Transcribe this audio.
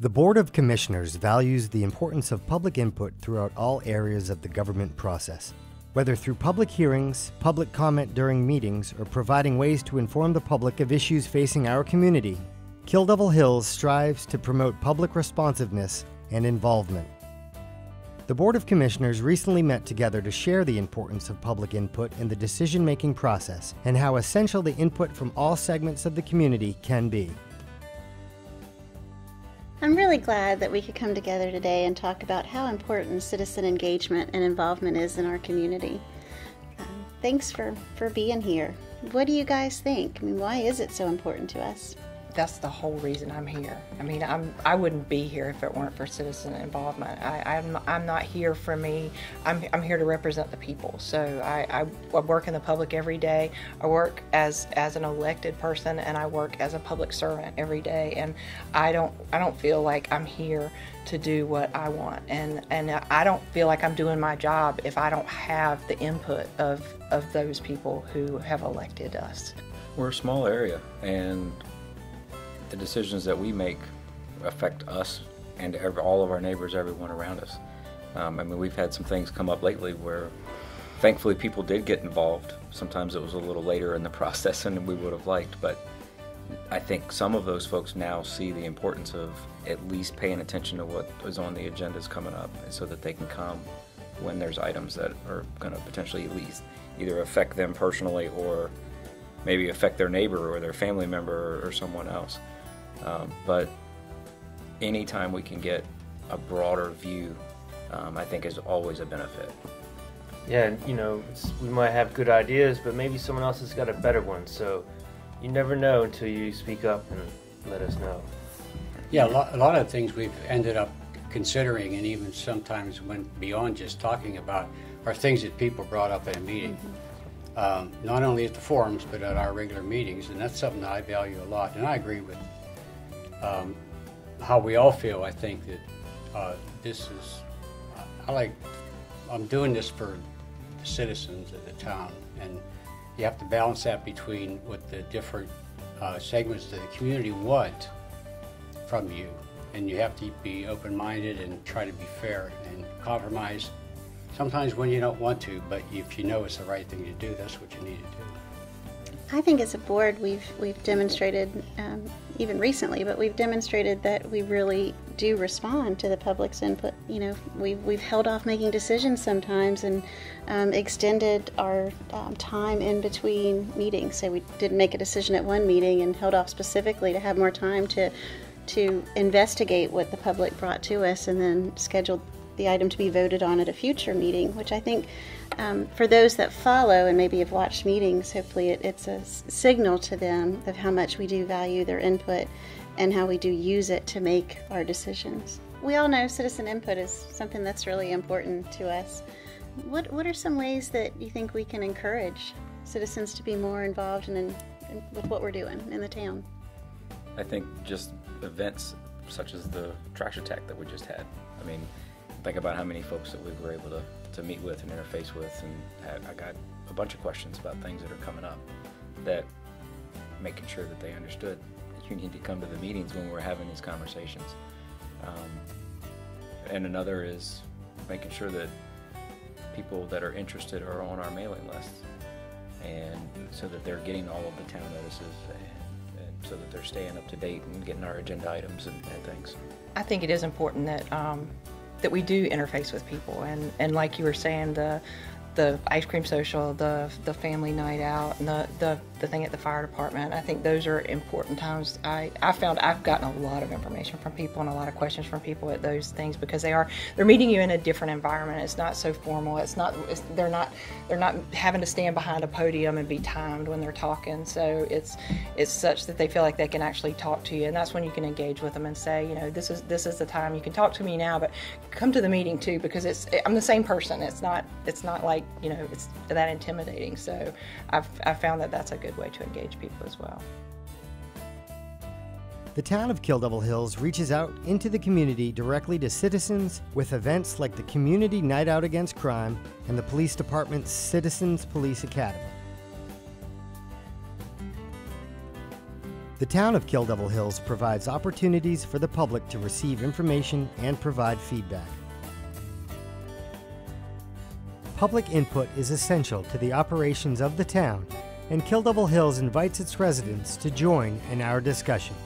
The Board of Commissioners values the importance of public input throughout all areas of the government process. Whether through public hearings, public comment during meetings, or providing ways to inform the public of issues facing our community, Kill Devil Hills strives to promote public responsiveness and involvement. The Board of Commissioners recently met together to share the importance of public input in the decision-making process and how essential the input from all segments of the community can be. I'm really glad that we could come together today and talk about how important citizen engagement and involvement is in our community. Thanks for being here. What do you guys think? I mean, why is it so important to us? That's the whole reason I'm here. I mean, I wouldn't be here if it weren't for citizen involvement. I'm not here for me. I'm here to represent the people. So I work in the public every day. I work as an elected person, and I work as a public servant every day. And I don't feel like I'm here to do what I want. And I don't feel like I'm doing my job if I don't have the input of those people who have elected us. We're a small area, and the decisions that we make affect us and all of our neighbors, everyone around us. I mean, we've had some things come up lately where thankfully people did get involved. Sometimes it was a little later in the process than we would have liked, but I think some of those folks now see the importance of at least paying attention to what is on the agendas coming up, so that they can come when there's items that are going to potentially at least either affect them personally or maybe affect their neighbor or their family member or someone else. But anytime we can get a broader view, I think is always a benefit. Yeah, and you know, we might have good ideas, but maybe someone else has got a better one. So you never know until you speak up and let us know. Yeah, a lot of things we've ended up considering, and even sometimes went beyond just talking about, are things that people brought up at a meeting. Not only at the forums, but at our regular meetings, and that's something that I value a lot. And I agree with how we all feel. I think that this is, I'm doing this for the citizens of the town, and you have to balance that between what the different segments of the community want from you, and you have to be open-minded and try to be fair and compromise sometimes when you don't want to, but if you know it's the right thing to do, that's what you need to do. I think as a board we've demonstrated, even recently, but we've demonstrated that we really do respond to the public's input. You know, we've held off making decisions sometimes and extended our time in between meetings. So we didn't make a decision at one meeting and held off specifically to have more time to investigate what the public brought to us, and then scheduled the item to be voted on at a future meeting, which I think for those that follow and maybe have watched meetings, hopefully it's a signal to them of how much we do value their input and how we do use it to make our decisions. We all know citizen input is something that's really important to us. What are some ways that you think we can encourage citizens to be more involved with what we're doing in the town? I think just events such as the trash attack that we just had. I mean, think about how many folks that we were able to meet with and interface with, and I got a bunch of questions about things that are coming up, that making sure that they understood you need to come to the meetings when we're having these conversations. And another is making sure that people that are interested are on our mailing list, and so that they're getting all of the town notices, and so that they're staying up to date and getting our agenda items and things. I think it is important that we do interface with people, and like you were saying, the ice cream social, the family night out, and the thing at the fire department. I think those are important times. I found I've gotten a lot of information from people and a lot of questions from people at those things, because they're meeting you in a different environment. It's not so formal. They're not having to stand behind a podium and be timed when they're talking. So it's such that they feel like they can actually talk to you, and that's when you can engage with them and say, you know, this is the time you can talk to me now, but come to the meeting too, because I'm the same person. It's not like, you know, it's that intimidating. So I've found that that's a good way to engage people as well. The town of Kill Devil Hills reaches out into the community directly to citizens with events like the Community Night Out Against Crime and the Police Department's Citizens Police Academy. The town of Kill Devil Hills provides opportunities for the public to receive information and provide feedback. Public input is essential to the operations of the town, and Kill Devil Hills invites its residents to join in our discussion.